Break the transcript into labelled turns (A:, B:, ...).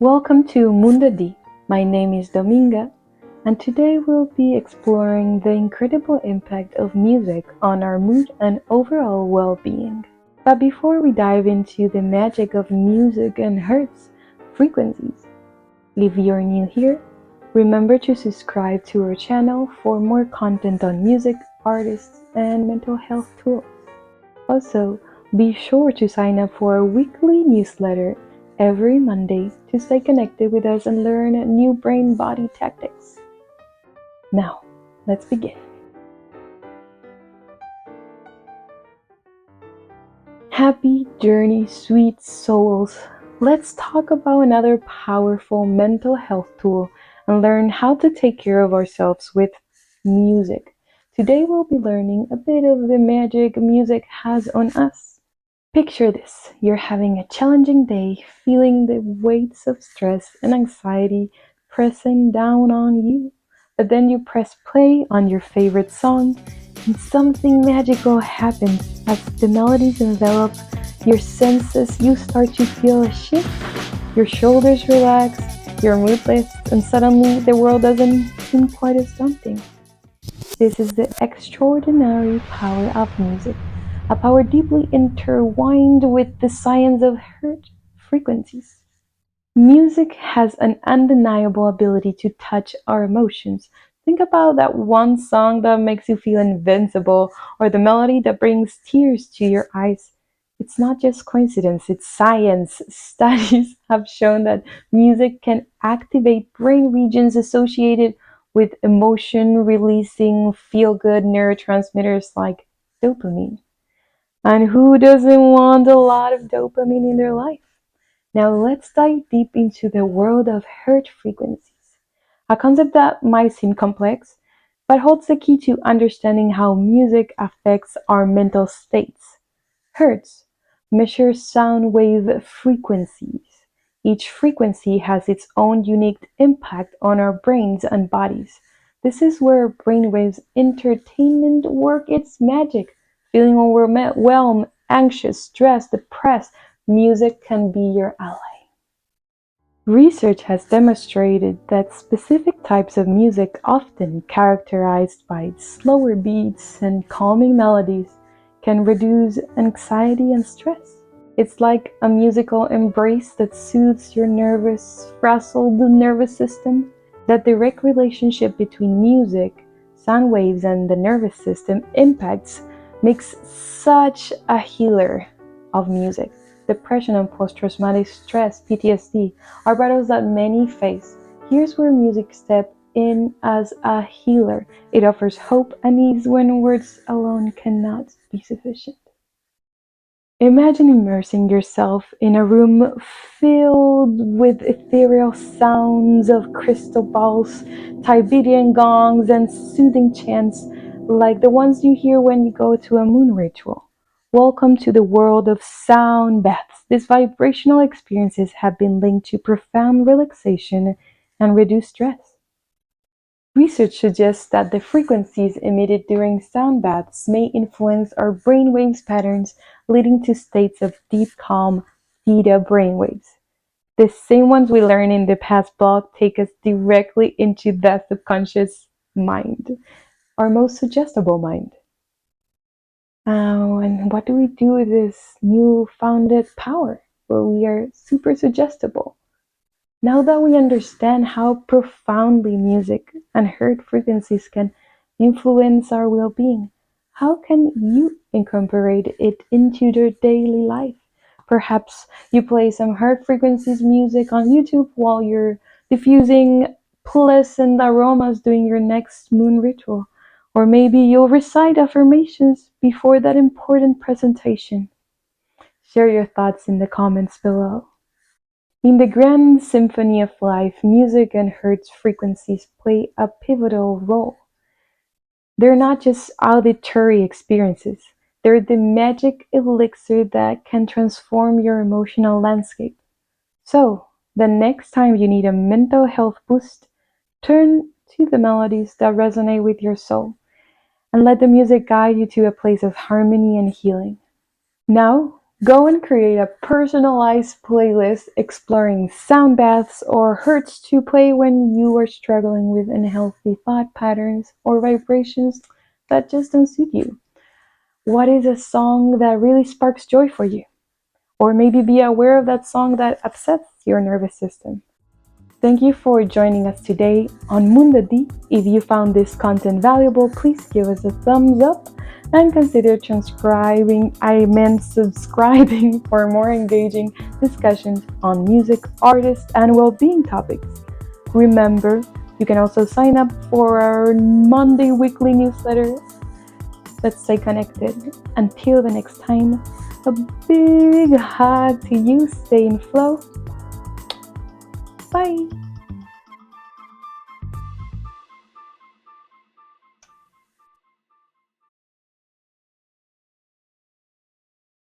A: Welcome to Mundo D. My name is Dominga, and today we'll be exploring the incredible impact of music on our mood and overall well-being. But before we dive into the magic of music and Hertz frequencies, if you're new here, remember to subscribe to our channel for more content on music, artists, and mental health tools. Also, be sure to sign up for our weekly newsletter every Monday to stay connected with us and learn new brain-body tactics. Now, let's begin. Happy journey, sweet souls. Let's talk about another powerful mental health tool and learn how to take care of ourselves with music. Today we'll be learning a bit of the magic music has on us. Picture this, you're having a challenging day, feeling the weights of stress and anxiety pressing down on you. But then you press play on your favorite song and something magical happens. As the melodies envelop your senses, you start to feel a shift. Your shoulders relax, your mood lifts, and suddenly the world doesn't seem quite as daunting. This is the extraordinary power of music. A power deeply intertwined with the science of Hertz frequencies. Music has an undeniable ability to touch our emotions. Think about that one song that makes you feel invincible, or the melody that brings tears to your eyes. It's not just coincidence, it's science. Studies have shown that music can activate brain regions associated with emotion releasing feel good neurotransmitters like dopamine. And who doesn't want a lot of dopamine in their life? Now let's dive deep into the world of Hertz frequencies, a concept that might seem complex, but holds the key to understanding how music affects our mental states. Hertz measures sound wave frequencies. Each frequency has its own unique impact on our brains and bodies. This is where brainwaves entertainment work its magic. Feeling overwhelmed, anxious, stressed, depressed, music can be your ally. Research has demonstrated that specific types of music, often characterized by slower beats and calming melodies, can reduce anxiety and stress. It's like a musical embrace that soothes your frazzled nervous system. That direct relationship between music, sound waves, and the nervous system impacts makes such a healer of music. Depression and post-traumatic stress, PTSD, are battles that many face. Here's where music steps in as a healer. It offers hope and ease when words alone cannot be sufficient. Imagine immersing yourself in a room filled with ethereal sounds of crystal balls, Tibetan gongs, and soothing chants like the ones you hear when you go to a moon ritual. Welcome to the world of sound baths. These vibrational experiences have been linked to profound relaxation and reduced stress. Research suggests that the frequencies emitted during sound baths may influence our brainwaves patterns, leading to states of deep calm, theta brainwaves. The same ones we learned in the past blog take us directly into the subconscious mind, our most suggestible mind. And what do we do with this new-founded power where we are super suggestible? Now that we understand how profoundly music and Hertz frequencies can influence our well-being, how can you incorporate it into your daily life? Perhaps you play some Hertz frequencies music on YouTube while you're diffusing pleasant aromas doing your next moon ritual. Or maybe you'll recite affirmations before that important presentation. Share your thoughts in the comments below. In the grand symphony of life, music and Hertz frequencies play a pivotal role. They're not just auditory experiences, they're the magic elixir that can transform your emotional landscape. So, the next time you need a mental health boost, turn to the melodies that resonate with your soul and let the music guide you to a place of harmony and healing. Now, Go and create a personalized playlist exploring sound baths or Hertz to play when you are struggling with unhealthy thought patterns or vibrations that just don't suit you. What is a song that really sparks joy for you? Or maybe be aware of that song that upsets your nervous system. Thank you for joining us today on Mundo D. If you found this content valuable, please give us a thumbs up and consider subscribing for more engaging discussions on music, artists, and well-being topics. Remember, you can also sign up for our Monday weekly newsletter. Let's stay connected. Until the next time, a big hug to you. Stay in flow. Bye.